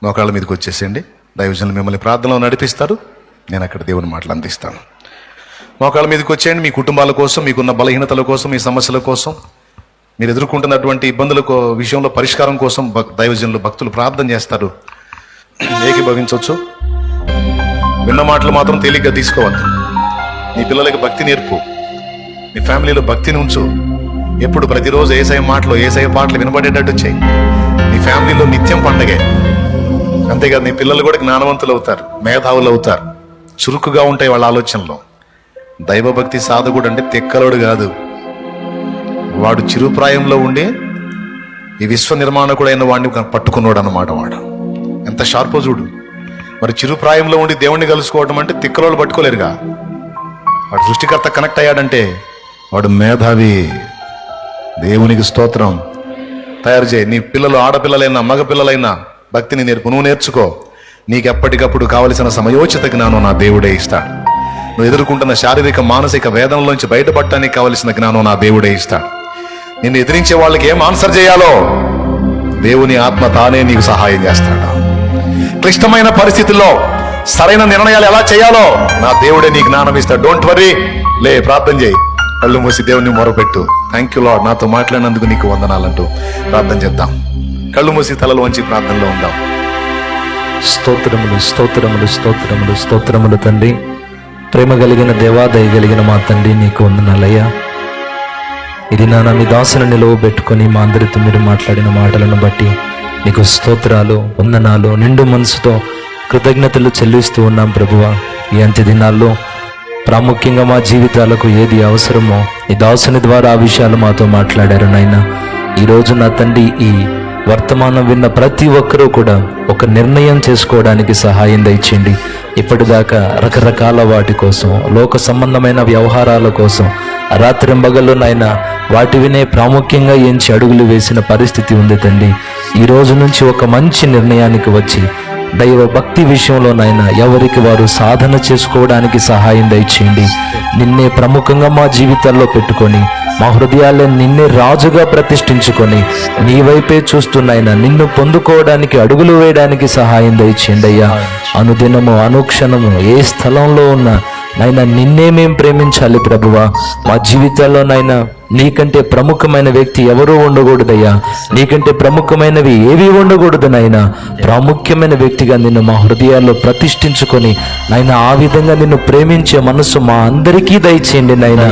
మోకాళ్ళ మీదకి వచ్చేసేయండి. దైవజనులు మిమ్మల్ని ప్రార్థనలో నడిపిస్తారు, నేను అక్కడ దేవుని మాటలు అందిస్తాను. మోకాళ్ళ మీదకి వచ్చేయండి. మీ కుటుంబాల కోసం, మీకున్న బలహీనతల కోసం, మీ సమస్యల కోసం, మీరు ఎదుర్కొంటున్నటువంటి ఇబ్బందుల విషయంలో పరిష్కారం కోసం దైవజనులు భక్తులు ప్రార్థన చేస్తారు. ఏకీభవించవచ్చు. విన్న మాటలు మాత్రం తేలిగ్గా తీసుకోవద్దు. నీ పిల్లలకి భక్తి నేర్పు, నీ ఫ్యామిలీలో భక్తిని ఉంచు. ఎప్పుడు ప్రతిరోజు ఏసయ్య మాటలు, ఏసయ్య పాటలు వినబడేటట్టు చేయి. నీ ఫ్యామిలీలో నిత్యం పండగే. అంతేకాదు, నీ పిల్లలు కూడా జ్ఞానవంతులు అవుతారు, మేధావులు అవుతారు, చురుకుగా ఉంటాయి వాళ్ళ ఆలోచనలో. దైవభక్తి సాధకుడు అంటే తెక్కలోడు కాదు, వాడు చిరుప్రాయంలో ఉండి ఈ విశ్వ నిర్మాణకుడైన వాడిని పట్టుకున్నాడు అన్నమాట. వాడు ఎంత షార్పో చూడు. మరి చిరుప్రాయంలో ఉండి దేవుణ్ణి కలుసుకోవడం అంటే తిక్కలోళ్ళు పట్టుకోలేరుగా. వాడు సృష్టికర్త కనెక్ట్ అయ్యాడంటే వాడు మేధావి. దేవునికి స్తోత్రం. తయారు చేయి. నీ పిల్లలు ఆడపిల్లలైనా మగపిల్లలైనా భక్తిని నేర్పు. నువ్వు నేర్చుకో. నీకు ఎప్పటికప్పుడు కావలసిన సమయోచిత జ్ఞానం నా దేవుడే ఇస్తాడు. నువ్వు ఎదుర్కొంటున్న శారీరక మానసిక వేదనలోంచి బయటపడటానికి కావలసిన జ్ఞానం నా దేవుడే ఇస్తాడు. నిన్ను ఎదిరించే వాళ్ళకి ఏం ఆన్సర్ చేయాలో దేవుని ఆత్మ తానే నీకు సహాయం చేస్తాడు. క్లిష్టమైన పరిస్థితుల్లో సరైన నిర్ణయాలు ఎలా చేయాలో నా దేవుడే నీ జ్ఞానం ఇస్తాడు. డోంట్ వరీ, లే, ప్రార్థన చేయి. కళ్ళు మూసి దేవుని మొరపెట్టు. థ్యాంక్ యూ లార్డ్, నాతో మాట్లాడినందుకు నీకు వందనాలంటూ ప్రార్థన చేద్దాం. కళ్ళు మూసి తలలు వంచి ప్రార్థనలో ఉందాం. స్తోత్రములు, స్తోత్రములు, స్తోత్రములు, స్తోత్రములు తండ్రి. ప్రేమ కలిగిన దేవా, దయ కలిగిన మా తండ్రి, నీకు వందనాలయ్యా. ఇది నీ దాసును నిలువబెట్టుకొని మా అందరితో మీరు మాట్లాడిన మాటలను బట్టి నీకు స్తోత్రాలు, వందనాలు, నిండు మనసుతో కృతజ్ఞతలు చెల్లిస్తూ ఉన్నాం ప్రభువా. ఈ అంత్య దినాల్లో ప్రాముఖ్యంగా మా జీవితాలకు ఏది అవసరమో ఈ దాసుని ద్వారా ఆ విషయాలు మాతో మాట్లాడారు నాయన. ఈరోజు నా తండ్రి, ఈ వర్తమానం విన్న ప్రతి ఒక్కరూ కూడా ఒక నిర్ణయం చేసుకోవడానికి సహాయం దయచేయండి. ఇప్పటిదాకా రకరకాల వాటి కోసం, లోక సంబంధమైన వ్యవహారాల కోసం రాత్రింబగళ్ళు నాయన వాటి వినే ప్రాముఖ్యంగా ఎంచి అడుగులు వేసిన పరిస్థితి ఉంది తండ్రి. ఈ రోజు నుంచి ఒక మంచి నిర్ణయానికి వచ్చి దైవ భక్తి విషయంలో నాయన ఎవరికి వారు సాధన చేసుకోవడానికి సహాయం దయచేయండి. నిన్నే ప్రముఖంగా మా జీవితాల్లో పెట్టుకొని మా హృదయాల్లో నిన్నే రాజుగా ప్రతిష్ఠించుకొని నీ వైపే చూస్తున్నాయన నిన్ను పొందుకోవడానికి అడుగులు వేయడానికి సహాయం దయచేయండి అయ్యా. అనుదినము అనుక్షణము ఏ స్థలంలో ఉన్నా నైనా నిన్నే మేం ప్రేమించాలి ప్రభువా. మా జీవితాల్లో నైనా నీకంటే ప్రముఖమైన వ్యక్తి ఎవరూ ఉండకూడదయ్యా. నీకంటే ప్రముఖమైనవి ఏవి ఉండకూడదు నైనా. ప్రాముఖ్యమైన వ్యక్తిగా నిన్ను మా హృదయాల్లో ప్రతిష్ఠించుకొని నైనా ఆ విధంగా నిన్ను ప్రేమించే మనసు మా అందరికీ దయచేయండి నైనా.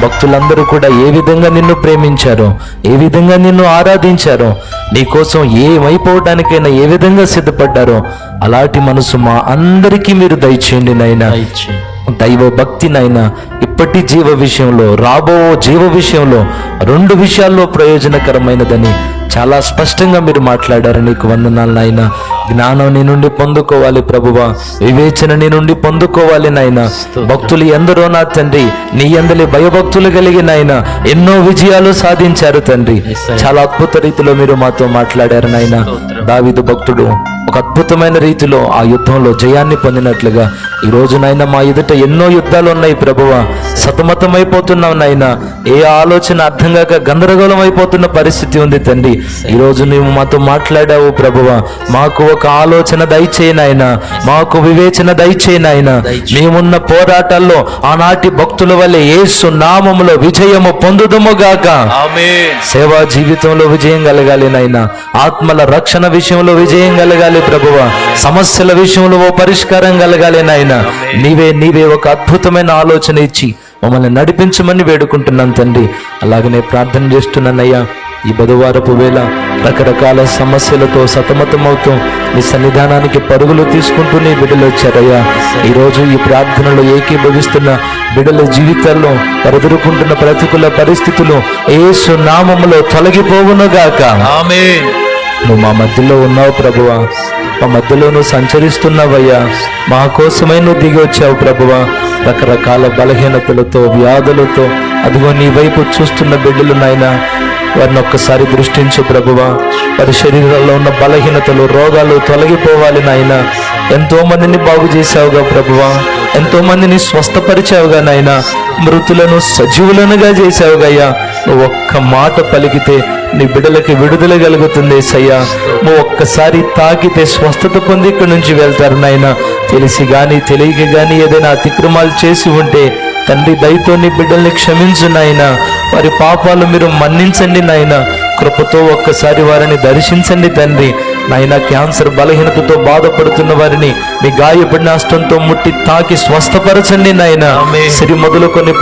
భక్తులందరూ కూడా ఏ విధంగా నిన్ను ప్రేమించారో, ఏ విధంగా నిన్ను ఆరాధించారో, నీకోసం ఏమైపోవడానికైనా ఏ విధంగా సిద్ధపడ్డారో అలాంటి మనసు మా అందరికీ మీరు దయచేయండి నైనా. దైవ భక్తి నైనా ఇప్పటి జీవ విషయంలో, రాబో జీవ విషయంలో రెండు విషయాల్లో ప్రయోజనకరమైనదని చాలా స్పష్టంగా మీరు మాట్లాడారు. నీకు వందనాలు నాయన. జ్ఞానం నీ నుండి పొందుకోవాలి ప్రభువా, వివేచన నీ నుండి పొందుకోవాలి నాయన. భక్తులు ఎందరో నా తండ్రి నీ యందలి భయభక్తులు కలిగి నాయన ఎన్నో విజయాలు సాధించారు తండ్రి. చాలా అద్భుత రీతిలో మీరు మాతో మాట్లాడారు నాయన. దావీదు భక్తుడు ఒక అద్భుతమైన రీతిలో ఆ యుద్ధంలో జయాన్ని పొందినట్లుగా ఈ రోజు నాయన మా ఎదుట ఎన్నో యుద్ధాలు ఉన్నాయి ప్రభువా. సతమతమైపోతున్నాం నాయన. ఏ ఆలోచన అర్థం కాక గందరగోళం అయిపోతున్న పరిస్థితి ఉంది తండ్రి. ఈ రోజు నీవు మాతో మాట్లాడావు ప్రభువా. మాకు ఒక ఆలోచన దయచేయి నాయన, మాకు వివేచన దయచేయి నాయన. మేమున్న పోరాటాల్లో ఆనాటి భక్తుల వల్లే యేసు నామములో విజయము పొందుదుముగాక. సేవా జీవితంలో విజయం కలగాలి నాయన. ఆత్మల రక్షణ విషయంలో విజయం కలగాలి ప్రభువా. సమస్యల విషయంలో ఓ పరిష్కారం కలగాలి నాయన. నీవే ఒక అద్భుతమైన ఆలోచన ఇచ్చి మమ్మల్ని నడిపించమని వేడుకుంటున్నాను తండ్రి. అలాగనే ప్రార్థన చేస్తున్నానయ్యా. ఈ బుధవారపు వేళ రకరకాల సమస్యలతో సతమతమవుతూ నీ సన్నిధానానికి పరుగులు తీసుకుంటూ నీ బిడ్డలు వచ్చారయ్యా. ఈరోజు ఈ ప్రార్థనలో ఏకీభవిస్తున్న బిడ్డల జీవితాల్లో వారు ఎదుర్కొంటున్న ప్రతికూల పరిస్థితులు యేసు నామములో తొలగిపోవునుగాక. ఆమేన్. నువ్వు మా మధ్యలో ఉన్నావు ప్రభువా, మా మధ్యలో నువ్వు సంచరిస్తున్నావయ్యా. మా కోసమై నువ్వు దిగి వచ్చావు ప్రభువా. రకరకాల బలహీనతలతో, వ్యాధులతో అదిగో నీ వైపు చూస్తున్న బిడ్డలు నాయనా, వారిని ఒక్కసారి దృష్టించు ప్రభువా. వారి శరీరంలో ఉన్న బలహీనతలు, రోగాలు తొలగిపోవాలి నాయన. ఎంతో మందిని బాగు చేశావుగా ప్రభువా, ఎంతో మందిని స్వస్థపరిచావుగా నాయన. మృతులను సజీవులనుగా చేశావుగయ్యా. నువ్వు ఒక్క మాట పలికితే నీ బిడ్డలకి విడుదల కలుగుతుంది యేసయ్యా. నువ్వు ఒక్కసారి తాకితే స్వస్థత పొంది ఇక్కడి నుంచి వెళ్తారు నాయన. తెలిసి గాని తెలియక గాని ఏదైనా అతిక్రమాలు చేసి ఉంటే తండ్రి దయతో నీ బిడ్డల్ని క్షమించు నాయన. వారి పాపాలు మీరు మన్నించండి నాయన. కృపతో ఒక్కసారి వారిని దర్శించండి తండ్రి. నాయన క్యాన్సర్ బలహీనతతో బాధపడుతున్న వారిని మీ గాయపడిన హస్తంతో ముట్టి తాకి స్వస్థపరచండి నాయన. సిరి మొదలుకొని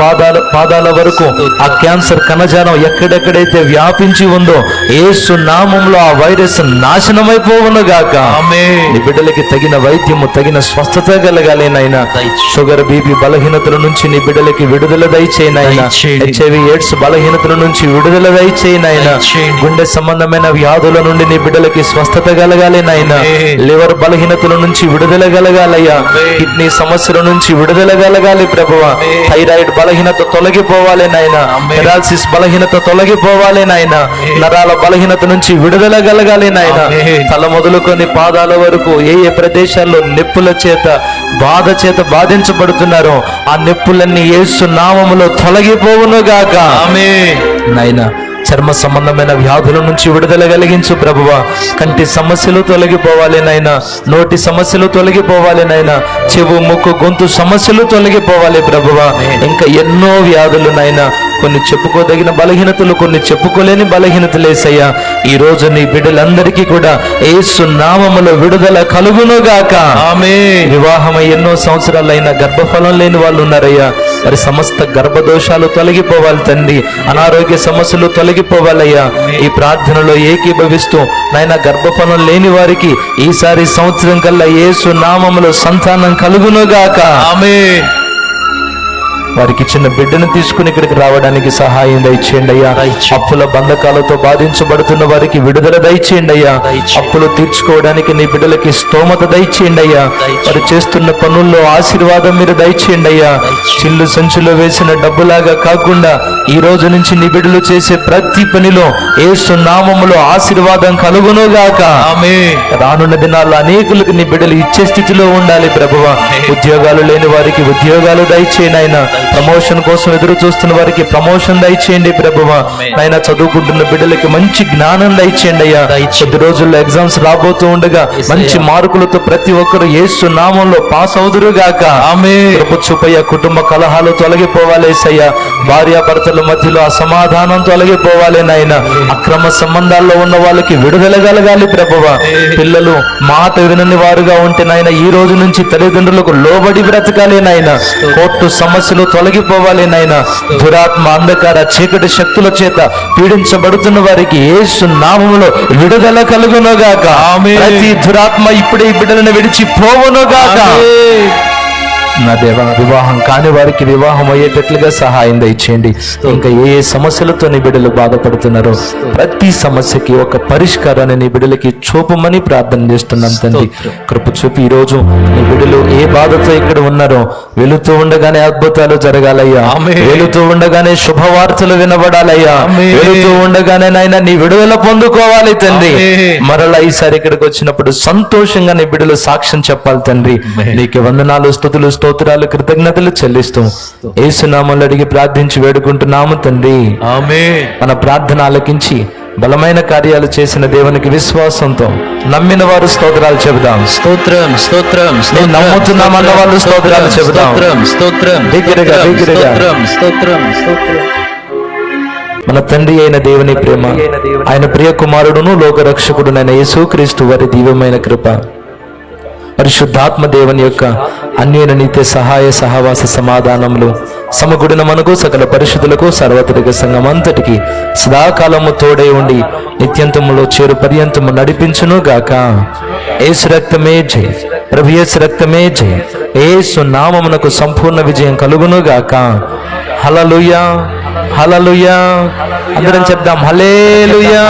పాదాల వరకు ఆ క్యాన్సర్ కణజాలం ఎక్కడెక్కడైతే వ్యాపించి ఉందో యేసు నామములో ఆ వైరస్ నాశనమైపోవును గాక. నీ బిడ్డలకి తగిన వైద్యము తగిన స్వస్థత కలగాలి నాయన. షుగర్ బీపీ బలహీనతల నుంచి నీ బిడ్డలకి విడుదల దయచేయి నాయన. HIV AIDS బలహీనతల నుంచి విడుదల దయచేయి నాయన. గుండె సంబంధమైన వ్యాధుల నుండి నీ బిడ్డలకి స్వస్థత కలగాలి నాయన. లివర్ బలహీనతల నుంచి విడుదల కలగాలయ్యా. కిడ్నీ సమస్యల నుంచి విడుదల కలగాలి ప్రభువా. థైరాయిడ్ బలహీనత తొలగిపోవాలి నాయన. పెరాలసిస్ బలహీనత తొలగిపోవాలి నాయన. నరాల బలహీనత నుంచి విడుదల కలగాలి నాయన. తల మొదలుకొని పాదాల వరకు ఏ ఏ ప్రదేశాల్లో నొప్పుల చేత బాధ చేత బాధించబడుతున్నారో ఆ నొప్పులన్నీ యేసు నామములో తొలగిపోవును గాక. నాయనా చర్మ సంబంధమైన వ్యాధుల నుంచి విడుదల కలిగించు ప్రభువా. కంటి సమస్యలు తొలగిపోవాలి నాయనా. నోటి సమస్యలు తొలగిపోవాలి నాయనా. చెవు ముక్కు గొంతు సమస్యలు తొలగిపోవాలి ప్రభువా. ఇంకా ఎన్నో వ్యాధులు నాయనా. కొన్ని చెప్పుకోదగిన బలహీనతలు, కొన్ని చెప్పుకోలేని బలహీనతలు యేసయ్యా. ఈ రోజు నీ బిడ్డలందరికీ కూడా యేసు నామములో విడుదల కలుగునుగాక. వివాహమై ఎన్నో సంవత్సరాలైనా గర్భఫలం లేని వాళ్ళు ఉన్నారయ్యా. మరి సమస్త గర్భదోషాలు తొలగిపోవాలి తండ్రి. అనారోగ్య సమస్యలు తొలగిపోవాలయ్యా. ఈ ప్రార్థనలో ఏకీభవిస్తూ నాయన గర్భఫలం లేని వారికి ఈసారి సంవత్సరం కల్లా యేసు నామములో సంతానం కలుగునుగాక. వారికి ఇచ్చిన బిడ్డను తీసుకుని ఇక్కడికి రావడానికి సహాయం దయచేయండి అయ్యా. అప్పుల బంధకాలతో బాధించబడుతున్న వారికి విడుదల దయచేయండి అయ్యా. అప్పులు తీర్చుకోవడానికి నీ బిడ్డలకి స్తోమత దయచేయండి అయ్యా. వారు చేస్తున్న పనుల్లో ఆశీర్వాదం మీరు దయచేయండి అయ్యా. చిల్లు సంచులో వేసిన డబ్బులాగా కాకుండా ఈ రోజు నుంచి నీ బిడ్డలు చేసే ప్రతి పనిలో యేసు నామములో ఆశీర్వాదం కలుగునుగాక. రానున్న దినాల్లో అనేకులకు నీ బిడ్డలు ఇచ్చే స్థితిలో ఉండాలి ప్రభువా. ఉద్యోగాలు లేని వారికి ఉద్యోగాలు దయచేయండి ఆయన. ప్రమోషన్ కోసం ఎదురు చూస్తున్న వారికి ప్రమోషన్ దయచేయండి ప్రభువా. నాయన చదువుకుంటున్న బిడ్డలకి మంచి జ్ఞానం దయచేయండి అయ్యా. కొద్ది రోజుల్లో ఎగ్జామ్స్ రాబోతూ ఉండగా మంచి మార్కులతో ప్రతి ఒక్కరు యేసు నామంలో పాస్ అవుదురుగాక. కృప చూపయ్యా. కుటుంబ కలహాలు తొలగిపోవాలి యేసయ్యా. భార్యాభర్తల మధ్యలో అసమాధానం తొలగిపోవాలి నాయన. అక్రమ సంబంధాల్లో ఉన్న వాళ్ళకి విడుదల కలగాలి ప్రభువా. పిల్లలు మాట వినని వారుగా ఉంటే నాయన ఈ రోజు నుంచి తల్లిదండ్రులకు లోబడి బ్రతకాలి నాయన. కోర్టు సమస్యలు తొలగిపోవాలి నాయన. దురాత్మ అంధకార చీకటి శక్తుల చేత పీడించబడుతున్న వారికి యేసు నామములో విడుదల కలుగునుగాక. ప్రతి దురాత్మ ఇప్పుడే ఈ బిడ్డలను విడిచిపోవునుగాక. నా దేవా, వివాహం కాని వారికి వివాహం అయ్యేటట్లుగా సహాయం దయచేయండి. ఇంకా ఏ సమస్యలతో నీ బిడ్డలు బాధపడుతున్నారో ప్రతి సమస్యకి ఒక పరిష్కారాన్ని నీ బిడ్డలకి చూపమని ప్రార్థన చేస్తున్నాం తండ్రి. కృప చూపి ఈ రోజు నీ బిడ్డలు ఏ బాధతో ఇక్కడ ఉన్నారో వెళుతూ ఉండగానే అద్భుతాలు జరగాలయ్యా. వెళుతూ ఉండగానే శుభవార్తలు వినబడాలయ్యా. వెళుతూ ఉండగానే నాయన నీ విడుదల పొందుకోవాలి తండ్రి. మరలా ఈసారి ఇక్కడికి వచ్చినప్పుడు సంతోషంగా నీ బిడ్డలు సాక్ష్యం చెప్పాలి తండ్రి. నీకు వందనాలు, స్తుతులు, స్తోత్రాలు, కృతజ్ఞతలు చెల్లిస్తూ యేసు నామములో అడిగి ప్రార్థించి వేడుకుంటున్నాము తండ్రి. మన ప్రార్థన ఆలకించి బలమైన కార్యాలు చేసిన దేవునికి విశ్వాసంతో నమ్మిన వారు స్తోత్రాలు చెబుదాం. స్తోత్రం స్తోత్రం. నమ్ముతున్నాం అన్న వాళ్ళు స్తోత్రాలు చెబుదాం. దగ్గరగా మన తండ్రి అయిన దేవుని ప్రేమ, ఆయన ప్రియ కుమారుడును లోకరక్షకుడునైన యేసుక్రీస్తు వారి దివ్యమైన కృప, పరిశుద్ధాత్మ దేవుని యొక్క అన్యోన్య నిత్య సహాయ సహవాస సమాధానములు సమగుడిన మనకు సకల పరిశుద్ధులకు సార్వత్రిక సంఘం అంతటికి సదాకాలము తోడై ఉండి నిత్యంతములో చేరు పర్యంతము నడిపించును గాక. యేసు రక్తమే జయ, ప్రభు యేసు రక్తమే జయ. యేసు నామమునకు సంపూర్ణ విజయం కలుగును గాక. హల్లెలూయా, హల్లెలూయా. అందరం చెప్దాం హల్లెలూయా.